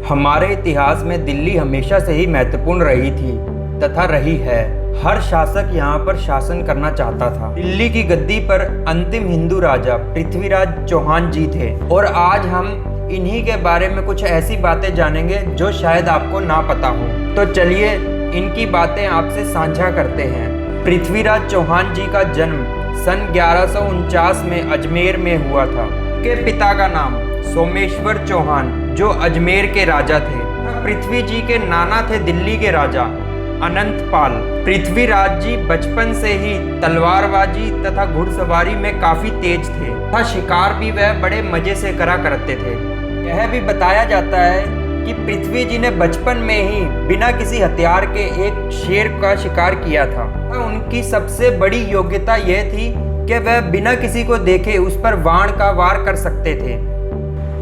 हमारे इतिहास में दिल्ली हमेशा से ही महत्वपूर्ण रही थी तथा रही है। हर शासक यहाँ पर शासन करना चाहता था। दिल्ली की गद्दी पर अंतिम हिंदू राजा पृथ्वीराज चौहान जी थे और आज हम इन्हीं के बारे में कुछ ऐसी बातें जानेंगे जो शायद आपको ना पता हो। तो चलिए इनकी बातें आपसे साझा करते हैं। पृथ्वीराज चौहान जी का जन्म सन 1149 में अजमेर में हुआ था। के पिता का नाम सोमेश्वर चौहान जो अजमेर के राजा थे। पृथ्वी जी के नाना थे दिल्ली के राजा अनंतपाल। पृथ्वीराज जी बचपन से ही तलवारबाजी तथा घुड़सवारी में काफी तेज थे तथा शिकार भी वह बड़े मजे से करा करते थे। यह भी बताया जाता है कि पृथ्वी जी ने बचपन में ही बिना किसी हथियार के एक शेर का शिकार किया था। उनकी सबसे बड़ी योग्यता यह थी कि वह बिना किसी को देखे उस पर बाण का वार कर सकते थे,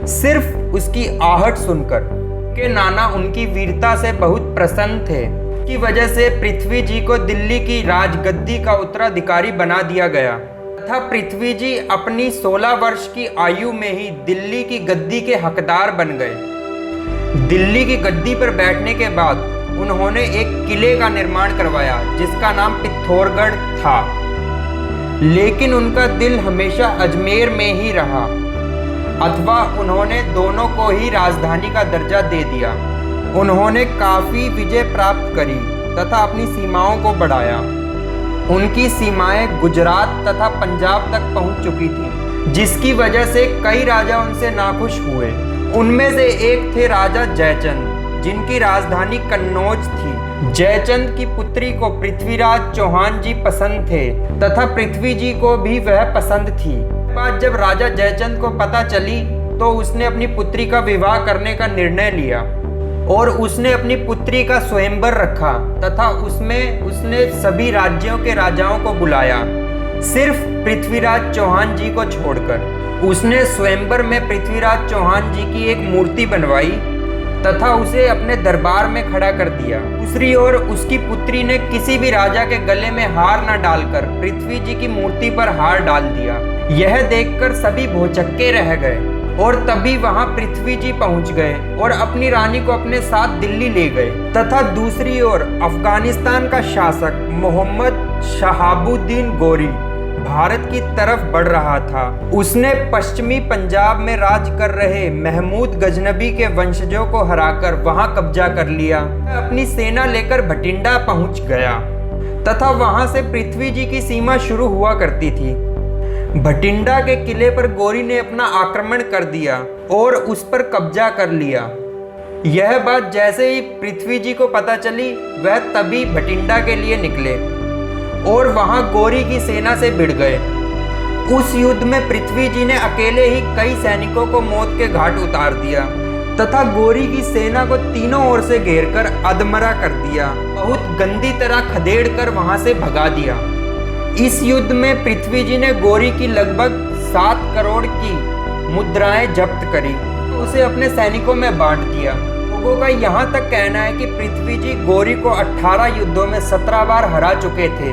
सिर्फ उसकी आहट सुनकर। के नाना उनकी वीरता से बहुत प्रसन्न थे। की वजह से पृथ्वी जी को दिल्ली की राजगद्दी का उत्तराधिकारी बना दिया गया तथा पृथ्वी जी अपनी 16 वर्ष की आयु में ही दिल्ली की गद्दी के हकदार बन गए। दिल्ली की गद्दी पर बैठने के बाद उन्होंने एक किले का निर्माण करवाया जिसका नाम पिथौरागढ़ था, लेकिन उनका दिल हमेशा अजमेर में ही रहा, अथवा उन्होंने दोनों को ही राजधानी का दर्जा दे दिया। उन्होंने काफ़ी विजय प्राप्त करी तथा अपनी सीमाओं को बढ़ाया। उनकी सीमाएं गुजरात तथा पंजाब तक पहुंच चुकी थी, जिसकी वजह से कई राजा उनसे नाखुश हुए। उनमें से एक थे राजा जयचंद, जिनकी राजधानी कन्नौज थी। जयचंद की पुत्री को पृथ्वीराज चौहान जी पसंद थे तथा पृथ्वी जी को भी वह पसंद थी। बाद जब राजा जयचंद को पता चली तो उसने अपनी पुत्री का विवाह करने का निर्णय लिया और उसने अपनी पुत्री का स्वयंवर रखा तथा उसमें उसने सभी राज्यों के राजाओं को बुलाया, सिर्फ पृथ्वीराज चौहान जी को छोड़कर। उसने स्वयंवर में पृथ्वीराज चौहान जी की एक मूर्ति बनवाई तथा उसे अपने दरबार में खड़ा कर दिया। दूसरी ओर उसकी पुत्री ने किसी भी राजा के गले में हार न डालकर पृथ्वी जी की मूर्ति पर हार डाल दिया। यह देखकर सभी भौचक्के रह गए और तभी वहां पृथ्वी जी पहुंच गए और अपनी रानी को अपने साथ दिल्ली ले गए। तथा दूसरी ओर अफगानिस्तान का शासक मोहम्मद शहाबुद्दीन गोरी भारत की तरफ बढ़ रहा था। उसने पश्चिमी पंजाब में राज कर रहे महमूद गजनबी के वंशजों को हराकर वहां कब्जा कर लिया। अपनी सेना लेकर भटिंडा पहुंच गया तथा वहां से पृथ्वी जी की सीमा शुरू हुआ करती थी। भटिंडा के किले पर गोरी ने अपना आक्रमण कर दिया और उस पर कब्जा कर लिया। यह बात जैसे ही पृथ्वी जी को पता चली वह तभी भटिंडा के लिए निकले और वहां गोरी की सेना से भिड़ गए। उस युद्ध में पृथ्वी जी ने अकेले ही कई सैनिकों को मौत के घाट उतार दिया तथा गोरी की सेना को तीनों ओर से घेरकर अधमरा कर दिया, बहुत गंदी तरह खदेड़ कर वहां से भगा दिया। इस युद्ध में पृथ्वी जी ने गोरी की लगभग 7 करोड़ की मुद्राएं जब्त करी तो उसे अपने सैनिकों में बांट दिया। लोगों का यहाँ तक कहना है कि पृथ्वी जी गोरी को 18 युद्धों में 17 बार हरा चुके थे।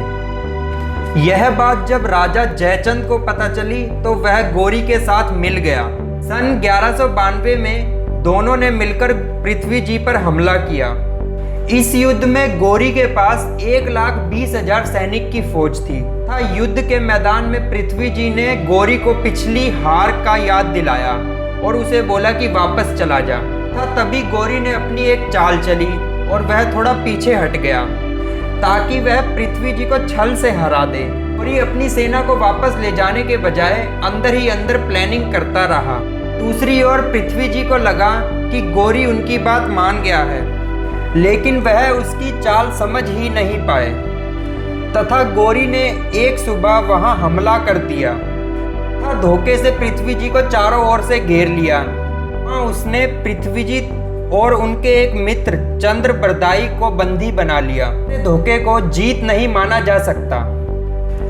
यह बात जब राजा जयचंद को पता चली तो वह गोरी के साथ मिल गया। सन 1192 में दोनों ने मिलकर पृथ्वी जी पर हमला किया। इस युद्ध में गोरी के पास 1,20,000 सैनिक की फौज थी तथा युद्ध के मैदान में पृथ्वी जी ने गोरी को पिछली हार का याद दिलाया और उसे बोला कि वापस चला जा। तभी गोरी ने अपनी एक चाल चली और वह थोड़ा पीछे हट गया ताकि वह पृथ्वी जी को छल से हरा दे। गोरी अपनी सेना को वापस ले जाने के बजाय अंदर ही अंदर प्लानिंग करता रहा। दूसरी ओर पृथ्वी जी को लगा कि गोरी उनकी बात मान गया है, लेकिन वह उसकी चाल समझ ही नहीं पाए तथा गोरी ने एक सुबह वहां हमला कर दिया तथा धोखे से पृथ्वी जी को चारों ओर से घेर लिया। उसने पृथ्वी जी और उनके एक मित्र चंद्रबरदाई को बंदी बना लिया। धोखे को जीत नहीं माना जा सकता,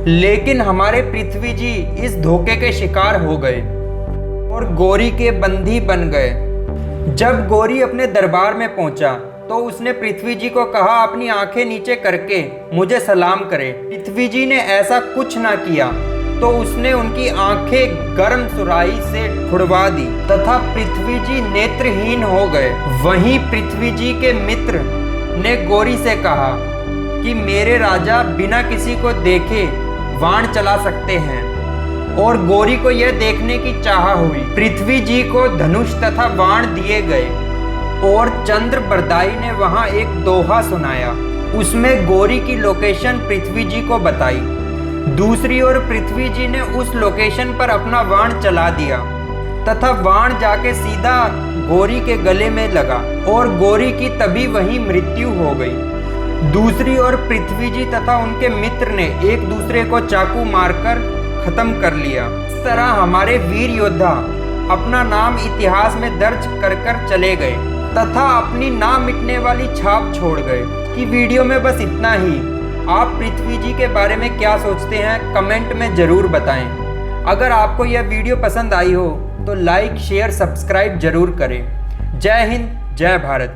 लेकिन हमारे पृथ्वी जी इस धोखे के शिकार हो गए और गोरी के बंदी बन गए। जब गोरी अपने दरबार में पहुंचा तो उसने पृथ्वी जी को कहा अपनी आंखें नीचे करके मुझे सलाम करे। पृथ्वी जी ने ऐसा कुछ ना किया तो उसने उनकी आंखें गर्म सुराही से छुड़वा दी तथा पृथ्वी जी नेत्रहीन हो गए। वहीं पृथ्वी जी के मित्र ने गौरी से कहा कि मेरे राजा बिना किसी को देखे बाण चला सकते हैं, और गौरी को यह देखने की चाह हुई। पृथ्वी जी को धनुष तथा बाण दिए गए और चंद्र बरदाई ने वहां एक दोहा सुनाया। उसमें गौरी की लोकेशन पृथ्वी जी को बताई। दूसरी ओर पृथ्वी जी ने उस लोकेशन पर अपना बाण चला दिया तथा बाण जाके सीधा गौरी के गले में लगा और गौरी की तभी वहीं मृत्यु हो गई। दूसरी ओर पृथ्वी जी तथा उनके मित्र ने एक दूसरे को चाकू मारकर खत्म कर लिया। इस तरह हमारे वीर योद्धा अपना नाम इतिहास में दर्ज कर कर चले गए तथा अपनी ना मिटने वाली छाप छोड़ गए। कि वीडियो में बस इतना ही। आप पृथ्वी जी के बारे में क्या सोचते हैं कमेंट में ज़रूर बताएं। अगर आपको यह वीडियो पसंद आई हो तो लाइक शेयर सब्सक्राइब जरूर करें। जय हिंद जय भारत।